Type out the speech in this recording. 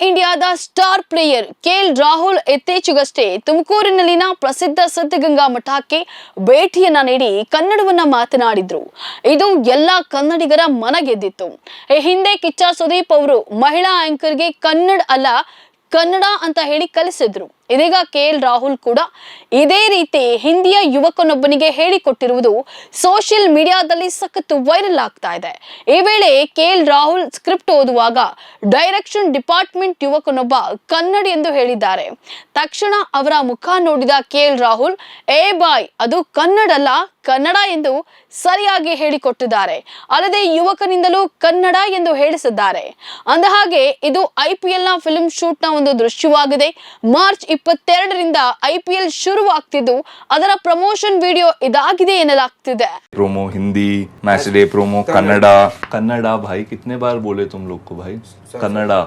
ಇಂಡಿಯಾದ star player KL Rahul ಇತ್ತೀಚೆಗಷ್ಟೇ ತುಮಕೂರಿನಲ್ಲಿನ ಪ್ರಸಿದ್ಧ ಸಿದ್ಧಗಂಗಾ ಮಠಕ್ಕೆ ಭೇಟಿಯನ್ನ ನೀಡಿ ಕನ್ನಡವನ್ನ ಮಾತನಾಡಿದ್ರು. ಇದು ಎಲ್ಲ ಕನ್ನಡಿಗರ ಮನ ಗೆದ್ದಿತ್ತು. ಈ ಹಿಂದೆ ಕಿಚ್ಚ ಸುದೀಪ್ ಅವರು ಮಹಿಳಾ ಆಂಕರ್ಗೆ ಕನ್ನಡ ಅಂತ ಹೇಳಿ ಕಲಿಸಿದ್ರು. ಇದೀಗ ಕೆಎಲ್ ರಾಹುಲ್ ಕೂಡ ಇದೇ ರೀತಿ ಹಿಂದಿಯ ಯುವಕನೊಬ್ಬನಿಗೆ ಹೇಳಿಕೊಟ್ಟಿರುವುದು ಸೋಷಿಯಲ್ ಮೀಡಿಯಾದಲ್ಲಿ ಸಖತ್ ವೈರಲ್ ಆಗ್ತಾ ಇದೆ. ಈ ವೇಳೆ ಕೆಎಲ್ ರಾಹುಲ್ ಸ್ಕ್ರಿಪ್ಟ್ ಓದುವಾಗ ಡೈರೆಕ್ಷನ್ ಡಿಪಾರ್ಟ್ಮೆಂಟ್ ಯುವಕನೊಬ್ಬ ಕನ್ನಡ ಎಂದು ಹೇಳಿದ್ದಾರೆ. ತಕ್ಷಣ ಅವರ ಮುಖ ನೋಡಿದ ಕೆಎಲ್ ರಾಹುಲ್, ಏ ಬಾಯ್, ಅದು ಕನ್ನಡ ಎಂದು ಸರಿಯಾಗಿ ಹೇಳಿಕೊಟ್ಟಿದ್ದಾರೆ. ಅಲ್ಲದೆ ಯುವಕನಿಂದಲೂ ಕನ್ನಡ ಎಂದು ಹೇಳಿಸಿದ್ದಾರೆ. ಅಂದಹಾಗೆ ಇದು IPL ನ ಫಿಲ್ಮ್ ಶೂಟ್ ನ ಒಂದು ದೃಶ್ಯವಾಗಿದೆ. ಮಾರ್ಚ್ 22ರಿಂದ IPL ಶುರುವಾಗ್ತಿದ್ದು ಅದರ ಪ್ರಮೋಷನ್ ವಿಡಿಯೋ ಇದಾಗಿದೆ ಎನ್ನಲಾಗ್ತಿದೆ. Promo Hindi match day promo Kannada भाई कितने बार बोले तुम लोग को भाई कन्नड़ा